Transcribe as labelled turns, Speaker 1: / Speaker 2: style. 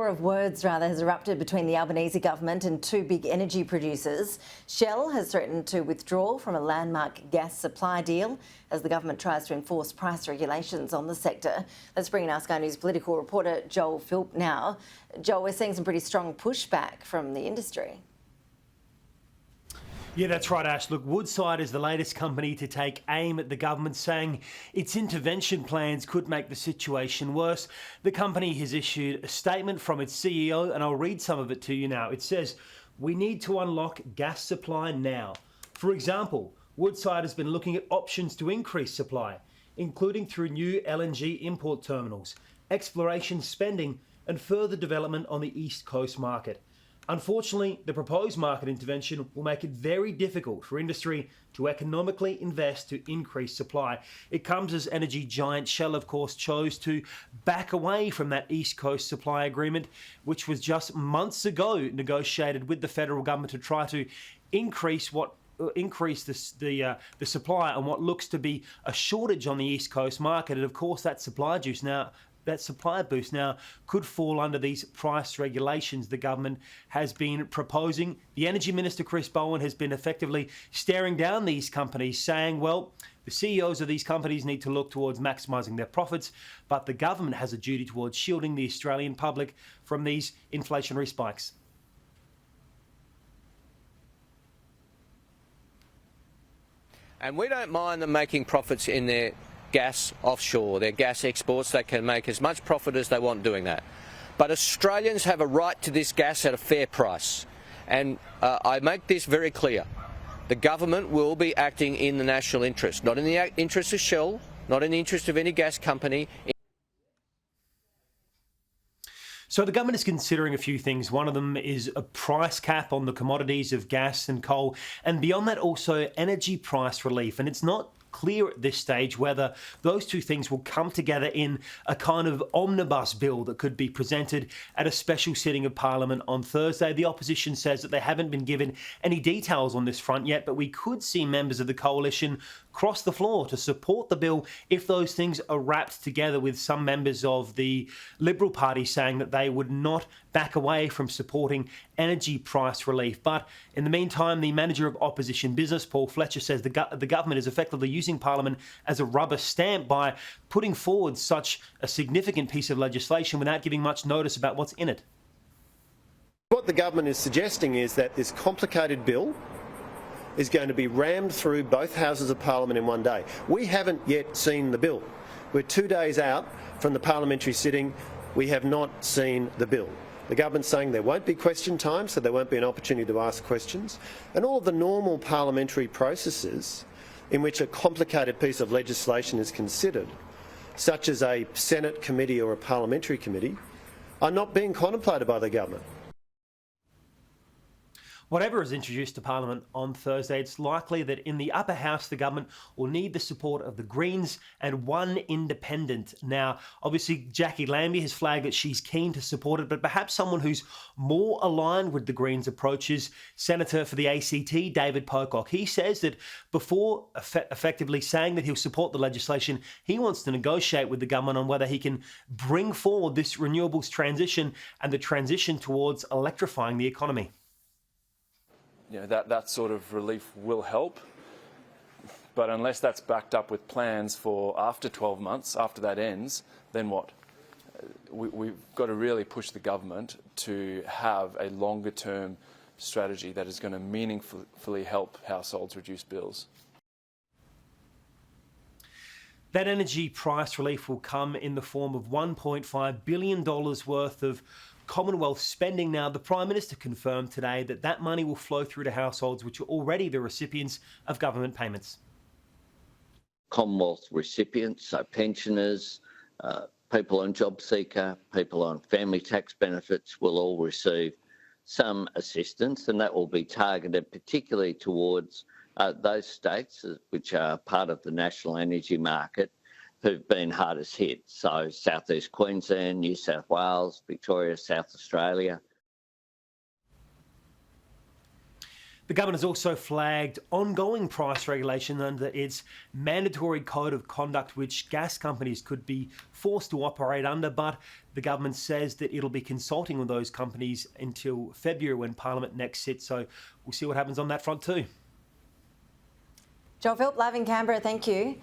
Speaker 1: war of words, has erupted between the Albanese government and two big energy producers. Shell has threatened to withdraw from a landmark gas supply deal as the government tries to enforce price regulations on the sector. Let's bring in our Sky News political reporter Joel Philp now. Joel, we're seeing some pretty strong pushback from the industry.
Speaker 2: Yeah, that's right, Ash. Look, Woodside is the latest company to take aim at the government, saying its intervention plans could make the situation worse. The company has issued a statement from its CEO, and I'll read some of it to you now. It says, "We need to unlock gas supply now. For example, Woodside has been looking at options to increase supply, including through new LNG import terminals, exploration spending, and further development on the East Coast market. Unfortunately, the proposed market intervention will make it very difficult for industry to economically invest to increase supply." It comes as energy giant Shell, of course, chose to back away from that East Coast supply agreement, which was just months ago negotiated with the federal government to try to increase the supply on what looks to be a shortage on the East Coast market. And of course, that supply boost now could fall under these price regulations the government has been proposing. The Energy Minister Chris Bowen has been effectively staring down these companies, saying, well, the CEOs of these companies need to look towards maximising their profits, but the government has a duty towards shielding the Australian public from these inflationary spikes.
Speaker 3: And we don't mind them making profits in their gas offshore, their gas exports. They can make as much profit as they want doing that. But Australians have a right to this gas at a fair price. And I make this very clear. The government will be acting in the national interest, not in the interest of Shell, not in the interest of any gas company.
Speaker 2: So the government is considering a few things. One of them is a price cap on the commodities of gas and coal, and beyond that also energy price relief. And it's not clear at this stage whether those two things will come together in a kind of omnibus bill that could be presented at a special sitting of Parliament on Thursday. The opposition says that they haven't been given any details on this front yet, but we could see members of the coalition cross the floor to support the bill if those things are wrapped together, with some members of the Liberal Party saying that they would not back away from supporting energy price relief. But in the meantime, the manager of opposition business, Paul Fletcher, says the government is effectively using Parliament as a rubber stamp by putting forward such a significant piece of legislation without giving much notice about what's in it.
Speaker 4: What the government is suggesting is that this complicated bill is going to be rammed through both houses of Parliament in one day. We haven't yet seen the bill. We're 2 days out from the parliamentary sitting. We have not seen the bill. The government's saying there won't be question time, so there won't be an opportunity to ask questions. And all of the normal parliamentary processes in which a complicated piece of legislation is considered, such as a Senate committee or a parliamentary committee, are not being contemplated by the government.
Speaker 2: Whatever is introduced to Parliament on Thursday, it's likely that in the upper house the government will need the support of the Greens and one independent. Now, obviously, Jackie Lambie has flagged that she's keen to support it, but perhaps someone who's more aligned with the Greens' approach is Senator for the ACT, David Pocock. He says that before effectively saying that he'll support the legislation, he wants to negotiate with the government on whether he can bring forward this renewables transition and the transition towards electrifying the economy.
Speaker 5: You know, that sort of relief will help, but unless that's backed up with plans for after 12 months, after that ends, then what? We've got to really push the government to have a longer-term strategy that is going to meaningfully help households reduce bills.
Speaker 2: That energy price relief will come in the form of $1.5 billion worth of Commonwealth spending. Now, the Prime Minister confirmed today that that money will flow through to households which are already the recipients of government payments.
Speaker 6: Commonwealth recipients, so pensioners, people on job seeker, people on family tax benefits will all receive some assistance, and that will be targeted particularly towards those states which are part of the national energy market who've been hardest hit. So South East Queensland, New South Wales, Victoria, South Australia.
Speaker 2: The government has also flagged ongoing price regulation under its mandatory code of conduct, which gas companies could be forced to operate under, but the government says that it'll be consulting with those companies until February when Parliament next sits, so we'll see what happens on that front too.
Speaker 1: Joel Philp, live in Canberra, thank you.